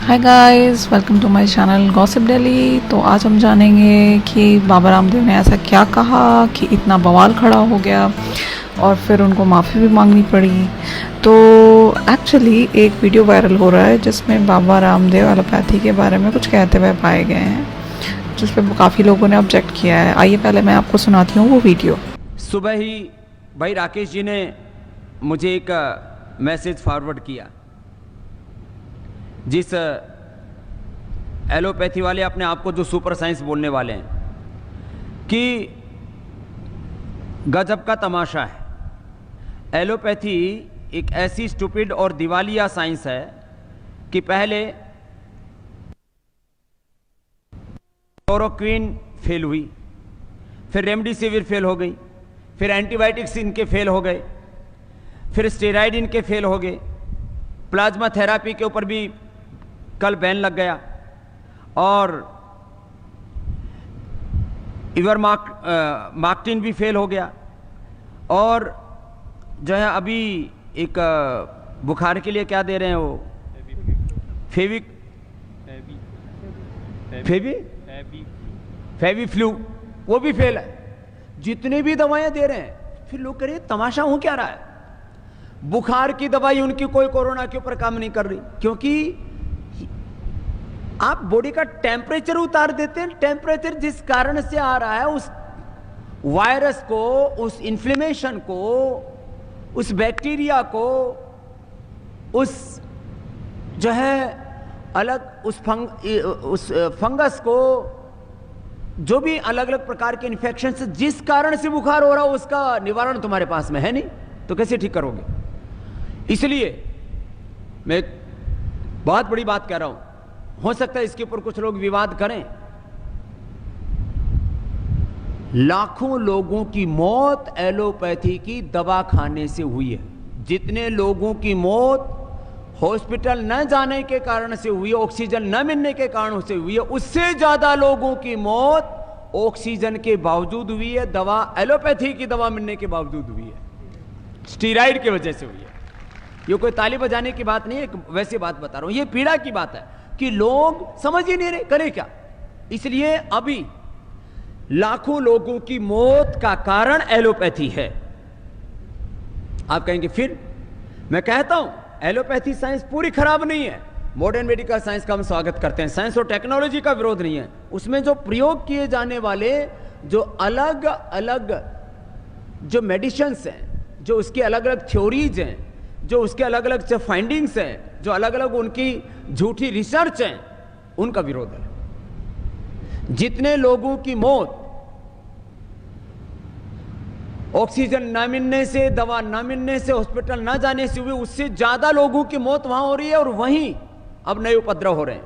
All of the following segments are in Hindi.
Hi guys, welcome to my channel gossip Delhi. तो आज हम जानेंगे कि बाबा रामदेव ने ऐसा क्या कहा कि इतना बवाल खड़ा हो गया और फिर उनको माफ़ी भी मांगनी पड़ी। तो एक्चुअली एक वीडियो वायरल हो रहा है जिसमें बाबा रामदेव एलोपैथी के बारे में कुछ कहते हुए पाए गए हैं, जिस पर काफ़ी लोगों ने ऑब्जेक्ट किया है। आइए पहले मैं आपको सुनाती हूँ वो वीडियो। सुबह ही भाई राकेश जी ने मुझे एक मैसेज फॉरवर्ड किया, जिस एलोपैथी वाले अपने आप को जो सुपर साइंस बोलने वाले हैं, कि गजब का तमाशा है। एलोपैथी एक ऐसी स्टूपिड और दिवालिया साइंस है कि पहले क्लोरोक्विन फेल हुई, फिर रेमडेसिविर फेल हो गई, फिर एंटीबायोटिक्स इनके फेल हो गए, फिर स्टेरॉइड इनके फेल हो गए, प्लाज्मा थेरापी के ऊपर भी कल बैन लग गया, और इवरमाक्टिन भी फेल हो गया, और जो है अभी एक बुखार के लिए क्या दे रहे हैं वो फेवी फ्लू, वो भी फेल है। जितने भी दवाएं दे रहे हैं, फिर लोग कह रहे हैं तमाशा हो क्या रहा है। बुखार की दवाई उनकी कोई कोरोना के ऊपर काम नहीं कर रही, क्योंकि आप बॉडी का टेम्परेचर उतार देते हैं। टेम्परेचर जिस कारण से आ रहा है, उस वायरस को, उस इन्फ्लेमेशन को, उस बैक्टीरिया को, उस जो है अलग उस फंगस को, जो भी अलग अलग प्रकार के इन्फेक्शन से जिस कारण से बुखार हो रहा हो, उसका निवारण तुम्हारे पास में है नहीं, तो कैसे ठीक करोगे। इसलिए मैं एक बहुत बड़ी बात कह रहा हूं, हो सकता है इसके ऊपर कुछ लोग विवाद करें। लाखों लोगों की मौत एलोपैथी की दवा खाने से हुई है। जितने लोगों की मौत हॉस्पिटल न जाने के कारण से हुई है, ऑक्सीजन न मिलने के कारण से हुई है, उससे ज्यादा लोगों की मौत ऑक्सीजन के बावजूद हुई है, दवा एलोपैथी की दवा मिलने के बावजूद हुई है, स्टीराइड की वजह से हुई है। ये कोई ताली बजाने की बात नहीं है, वैसी बात बता रहा हूं। ये पीड़ा की बात है कि लोग समझ ही नहीं रहे करें क्या। इसलिए अभी लाखों लोगों की मौत का कारण एलोपैथी है। आप कहेंगे, फिर मैं कहता हूं एलोपैथी साइंस पूरी खराब नहीं है। मॉडर्न मेडिकल साइंस का हम स्वागत करते हैं। साइंस और टेक्नोलॉजी का विरोध नहीं है। उसमें जो प्रयोग किए जाने वाले जो अलग अलग जो मेडिसिन्स हैं, जो उसकी अलग अलग थ्योरीज हैं, जो उसके अलग अलग जो फाइंडिंग्स हैं, जो अलग अलग उनकी झूठी रिसर्च हैं, उनका विरोध है। जितने लोगों की मौत ऑक्सीजन न मिलने से, दवा न मिलने से, हॉस्पिटल न जाने से हुई, उससे ज्यादा लोगों की मौत वहां हो रही है, और वहीं अब नए उपद्रव हो रहे हैं।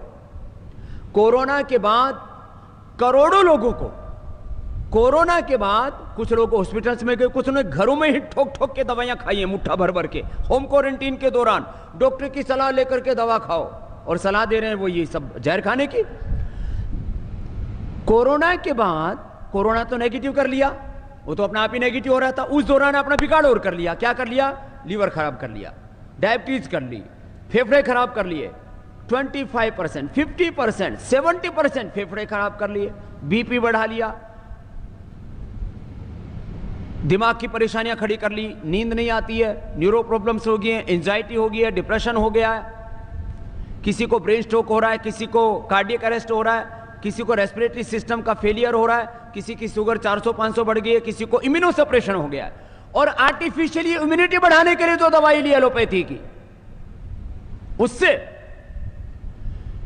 कोरोना के बाद करोड़ों लोगों को, कोरोना के बाद कुछ लोग हॉस्पिटल्स में गए, कुछ ने घरों में ही ठोक ठोक के दवाइयां खाई हैं, मुट्ठा भर भर के। होम क्वारंटीन के दौरान डॉक्टर की सलाह लेकर के दवा खाओ, और सलाह दे रहे हैं वो ये सब जहर खाने की। कोरोना के बाद कोरोना तो नेगेटिव कर लिया, वो तो अपना आप ही नेगेटिव हो रहा था। उस दौरान अपना बिगाड़ और कर लिया। क्या कर लिया? लीवर खराब कर लिया, डायबिटीज कर ली, फेफड़े खराब कर लिए, 25%, 50%, 70% फेफड़े खराब कर लिए, बीपी बढ़ा लिया, दिमाग की परेशानियां खड़ी कर ली, नींद नहीं आती है, न्यूरो प्रॉब्लम्स हो गई है, एंजाइटी हो गई है, डिप्रेशन हो गया है, किसी को ब्रेन स्ट्रोक हो रहा है, किसी को कार्डियक अरेस्ट हो रहा है, किसी को रेस्पिरेटरी सिस्टम का फेलियर हो रहा है, किसी की शुगर 400-500 बढ़ गई है, किसी को इम्यूनो सप्रेशन हो गया है। और आर्टिफिशियली इम्यूनिटी बढ़ाने के लिए जो दवाई ली एलोपैथी की, उससे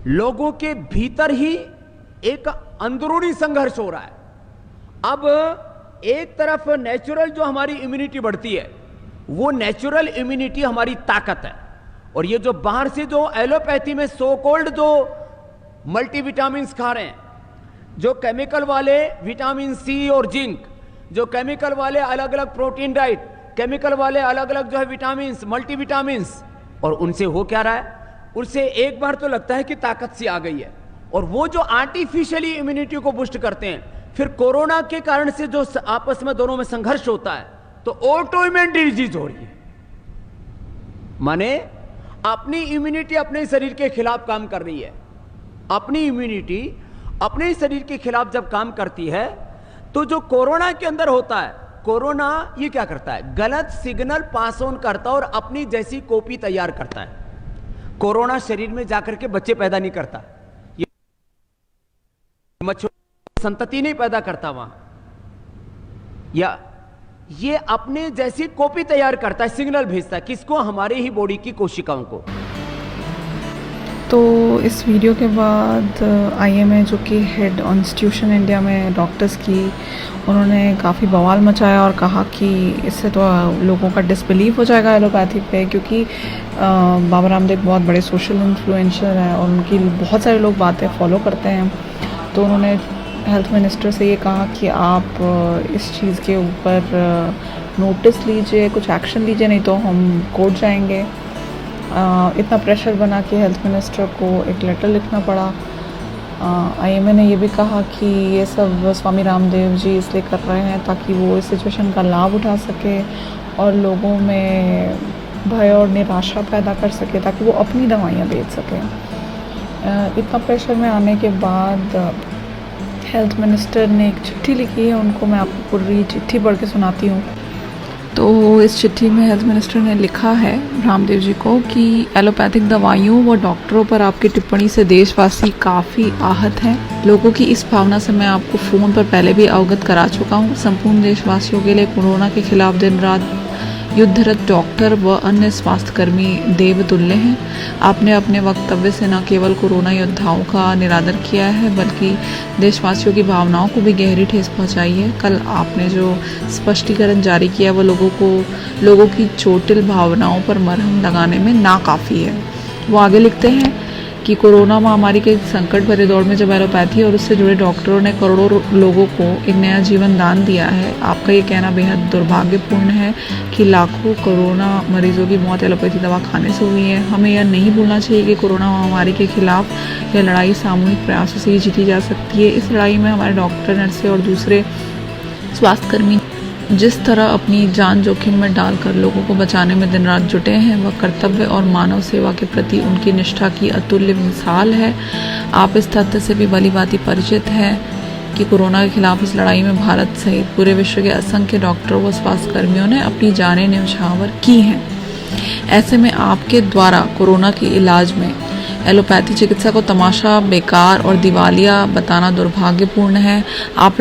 लोगों के भीतर ही एक अंदरूनी संघर्ष हो रहा है। अब एक तरफ नेचुरल जो हमारी इम्यूनिटी बढ़ती है, वो नेचुरल इम्यूनिटी हमारी ताकत है, और ये जो बाहर से जो एलोपैथी में सो कॉल्ड जो मल्टीविटामिन खा रहे हैं, जो केमिकल वाले विटामिन सी और जिंक, जो केमिकल वाले अलग अलग प्रोटीन डाइट, केमिकल वाले अलग अलग जो है विटामिन, मल्टीविटामिन, और उनसे हो क्या रहा है, उससे एक बार तो लगता है कि ताकत सी आ गई है, और वो जो आर्टिफिशियली इम्यूनिटी को बूस्ट करते हैं, फिर कोरोना के कारण से जो आपस में दोनों में संघर्ष होता है, तो ऑटो इम्यून डिजीज हो रही है। माने अपनी इम्यूनिटी अपने शरीर के खिलाफ काम कर रही है। अपनी इम्यूनिटी अपने शरीर के खिलाफ जब काम करती है तो जो कोरोना के अंदर होता है, कोरोना ये क्या करता है, गलत सिग्नल पास ऑन करता है और अपनी जैसी कॉपी तैयार करता है। कोरोना शरीर में जाकर के बच्चे पैदा नहीं करता, ये मच्छर संतति नहीं पैदा करता वहां, या ये अपने जैसी कॉपी तैयार करता है, सिग्नल भेजता है किसको, हमारे ही बॉडी की कोशिकाओं को। तो इस वीडियो के बाद आईएमए जो कि हेड इंस्टीट्यूशन इंडिया में डॉक्टर्स की, उन्होंने काफ़ी बवाल मचाया और कहा कि इससे तो लोगों का डिसबिलीव हो जाएगा एलोपैथी पे, क्योंकि बाबा रामदेव बहुत बड़े सोशल इन्फ्लुएंसर हैं और उनकी बहुत सारे लोग बातें फॉलो करते हैं। तो उन्होंने हेल्थ मिनिस्टर से ये कहा कि आप इस चीज़ के ऊपर नोटिस लीजिए, कुछ एक्शन लीजिए, नहीं तो हम कोर्ट जाएंगे। इतना प्रेशर बना कि हेल्थ मिनिस्टर को एक लेटर लिखना पड़ा। आईएमए ने ये भी कहा कि ये सब स्वामी रामदेव जी इसलिए कर रहे हैं ताकि वो इस सिचुएशन का लाभ उठा सके और लोगों में भय और निराशा पैदा कर सके ताकि वो अपनी दवाइयाँ बेच सकें। इतना प्रेशर में आने के बाद हेल्थ मिनिस्टर ने एक चिट्ठी लिखी है, उनको मैं आपको पूरी चिट्ठी पढ़ के सुनाती हूँ। तो इस चिट्ठी में हेल्थ मिनिस्टर ने लिखा है रामदेव जी को कि एलोपैथिक दवाइयों व डॉक्टरों पर आपकी टिप्पणी से देशवासी काफ़ी आहत हैं। लोगों की इस भावना से मैं आपको फ़ोन पर पहले भी अवगत करा चुका हूँ। संपूर्ण देशवासियों के लिए कोरोना के खिलाफ दिन रात युद्धरत डॉक्टर व अन्य स्वास्थ्यकर्मी देवतुल्य हैं। आपने अपने वक्तव्य से न केवल कोरोना योद्धाओं का निरादर किया है बल्कि देशवासियों की भावनाओं को भी गहरी ठेस पहुंचाई है। कल आपने जो स्पष्टीकरण जारी किया वो लोगों की चोटिल भावनाओं पर मरहम लगाने में नाकाफ़ी है। वो आगे लिखते हैं कि कोरोना महामारी के संकट भरे दौर में जब एलोपैथी और उससे जुड़े डॉक्टरों ने करोड़ों लोगों को एक नया जीवन दान दिया है, आपका ये कहना बेहद दुर्भाग्यपूर्ण है कि लाखों कोरोना मरीजों की मौत एलोपैथी दवा खाने से हुई है। हमें यह नहीं भूलना चाहिए कि कोरोना महामारी के खिलाफ यह लड़ाई सामूहिक प्रयासों से ही जीती जा सकती है। इस लड़ाई में हमारे डॉक्टर, नर्सें और दूसरे स्वास्थ्यकर्मी जिस तरह अपनी जान जोखिम में डालकर लोगों को बचाने में दिन रात जुटे हैं, वह कर्तव्य और मानव सेवा के प्रति उनकी निष्ठा की अतुल्य मिसाल है। आप इस तथ्य से भी भलीभांति परिचित हैं कि कोरोना के खिलाफ इस लड़ाई में भारत सहित पूरे विश्व के असंख्य डॉक्टरों व स्वास्थ्यकर्मियों ने अपनी जानें न्यौछावर की हैं। ऐसे में आपके द्वारा कोरोना के इलाज में एलोपैथी चिकित्सा को तमाशा, बेकार और दिवालिया बताना दुर्भाग्यपूर्ण है। आज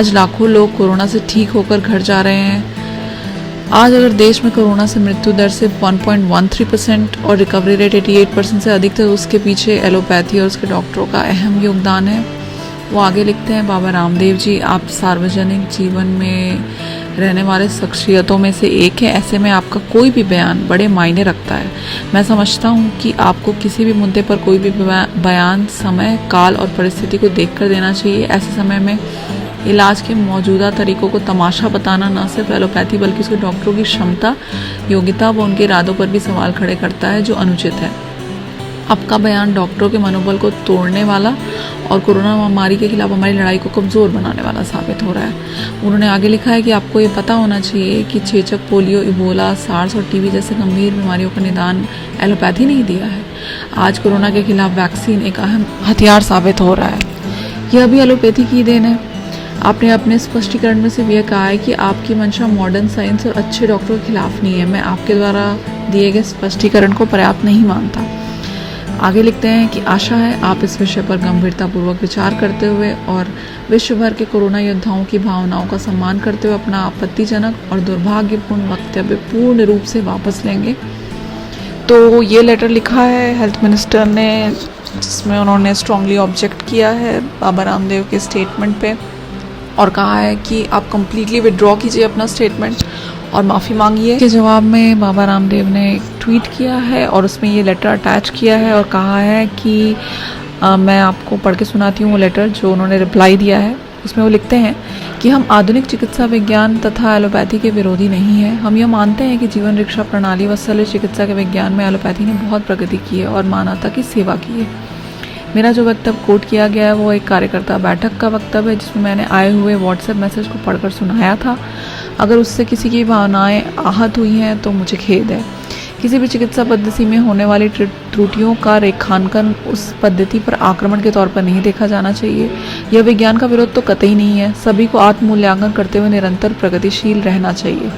लाखों लोग कोरोना से ठीक होकर घर जा रहे हैं। आज अगर देश में कोरोना से मृत्यु दर सिर्फ 1.13% और रिकवरी रेट 88% से अधिक, तो उसके पीछे एलोपैथी और उसके डॉक्टरों का अहम योगदान है। वो आगे लिखते हैं, बाबा रामदेव जी आप सार्वजनिक जीवन में रहने वाले शख्सियतों में से एक है। ऐसे में आपका कोई भी बयान बड़े मायने रखता है। मैं समझता हूँ कि आपको किसी भी मुद्दे पर कोई भी बयान समय, काल और परिस्थिति को देखकर देना चाहिए। ऐसे समय में इलाज के मौजूदा तरीकों को तमाशा बताना न सिर्फ एलोपैथी बल्कि उसके डॉक्टरों की क्षमता, योग्यता व उनके इरादों पर भी सवाल खड़े करता है, जो अनुचित है। आपका बयान डॉक्टरों के मनोबल को तोड़ने वाला और कोरोना महामारी के खिलाफ हमारी लड़ाई को कमज़ोर बनाने वाला साबित हो रहा है। उन्होंने आगे लिखा है कि आपको ये पता होना चाहिए कि चेचक, पोलियो, इबोला, सार्स और टीबी जैसे गंभीर बीमारियों का निदान एलोपैथी नहीं दिया है। आज कोरोना के खिलाफ वैक्सीन एक अहम हथियार साबित हो रहा है। यह भी एलोपैथी की देन है। आपने अपने स्पष्टीकरण में सिर्फ यह कहा है कि आपकी मंशा मॉडर्न साइंस और अच्छे डॉक्टरों के खिलाफ नहीं है। मैं आपके द्वारा दिए गए स्पष्टीकरण को पर्याप्त नहीं मानता। आगे लिखते हैं कि आशा है आप इस विषय पर गंभीरतापूर्वक विचार करते हुए और विश्व भर के कोरोना योद्धाओं की भावनाओं का सम्मान करते हुए अपना आपत्तिजनक और दुर्भाग्यपूर्ण वक्तव्य पूर्ण रूप से वापस लेंगे। तो ये लेटर लिखा है हेल्थ मिनिस्टर ने, जिसमें उन्होंने स्ट्रांगली ऑब्जेक्ट किया है बाबा रामदेव के स्टेटमेंट पे और कहा है कि आप कम्प्लीटली विड्रॉ कीजिए अपना स्टेटमेंट और माफ़ी मांगिए। के जवाब में बाबा रामदेव ने एक ट्वीट किया है और उसमें ये लेटर अटैच किया है और कहा है कि मैं आपको पढ़ के सुनाती हूँ वो लेटर जो उन्होंने रिप्लाई दिया है। उसमें वो लिखते हैं कि हम आधुनिक चिकित्सा विज्ञान तथा एलोपैथी के विरोधी नहीं हैं। हम यह मानते हैं कि जीवन रक्षा प्रणाली व शल्य चिकित्सा के विज्ञान में एलोपैथी ने बहुत प्रगति की है और मानवता की सेवा की है। मेरा जो वक्तव्य कोट किया गया है वो एक कार्यकर्ता बैठक का वक्तव्य है, जिसमें मैंने आए हुए व्हाट्सएप मैसेज को पढ़कर सुनाया था। अगर उससे किसी की भावनाएं आहत हुई हैं तो मुझे खेद है। किसी भी चिकित्सा पद्धति में होने वाली त्रुटियों का रेखांकन उस पद्धति पर आक्रमण के तौर पर नहीं देखा जाना चाहिए। यह विज्ञान का विरोध तो कतई नहीं है। सभी को आत्ममूल्यांकन करते हुए निरंतर प्रगतिशील रहना चाहिए।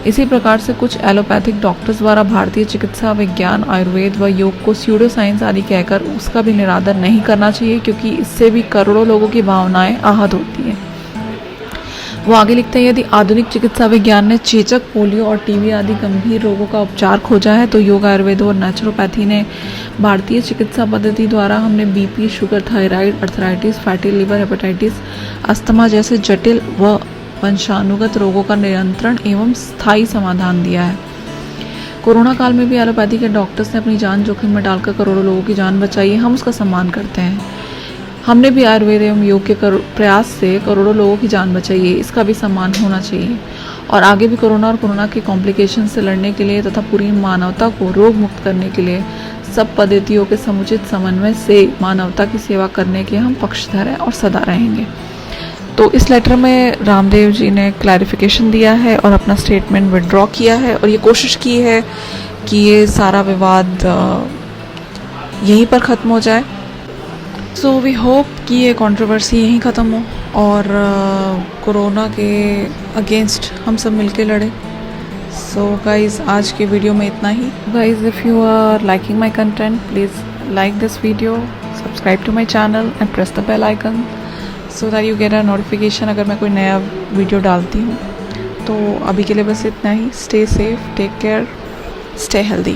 इसी प्रकार से कुछ एलोपैथिक डॉक्टर्स द्वारा भारतीय चिकित्सा विज्ञान, आयुर्वेद व योग को स्यूडो साइंस आदि कहकर उसका भी निरादर नहीं करना चाहिए, क्योंकि इससे भी करोड़ों लोगों की भावनाएं आहत होती हैं। वो आगे लिखते हैं, यदि आधुनिक चिकित्सा विज्ञान ने चेचक, पोलियो और टीबी आदि गंभीर रोगों का उपचार खोजा है, तो योग, आयुर्वेद और नेचुरोपैथी ने भारतीय चिकित्सा पद्धति द्वारा हमने BP, sugar, thyroid, arthritis, fatty liver, hepatitis, asthma जैसे जटिल व वंशानुगत रोगों का नियंत्रण एवं स्थायी समाधान दिया है। कोरोना काल में भी एलोपैथी के डॉक्टर्स ने अपनी जान जोखिम में डालकर करोड़ों लोगों की जान बचाई है। हम उसका सम्मान करते हैं। हमने भी आयुर्वेद एवं योग के प्रयास से करोड़ों लोगों की जान बचाई है, इसका भी सम्मान होना चाहिए। और आगे भी कोरोना और कोरोना के कॉम्प्लिकेशन से लड़ने के लिए तथा पूरी मानवता को रोग मुक्त करने के लिए सब पद्धतियों के समुचित समन्वय से मानवता की सेवा करने के हम पक्षधर हैं और सदा रहेंगे। तो इस लेटर में रामदेव जी ने क्लैरिफिकेशन दिया है और अपना स्टेटमेंट विड्रॉ किया है और ये कोशिश की है कि ये सारा विवाद यहीं पर ख़त्म हो जाए। सो वी होप कि ये कंट्रोवर्सी यहीं ख़त्म हो और कोरोना के अगेंस्ट हम सब मिलके लड़े। सो गाइज़, आज के वीडियो में इतना ही। Guys, if you are liking my content, please like this video, subscribe to my channel and press the bell icon so that you get a notification अगर मैं कोई नया वीडियो डालती हूँ। तो अभी के लिए बस इतना ही। Stay safe, take care, stay healthy.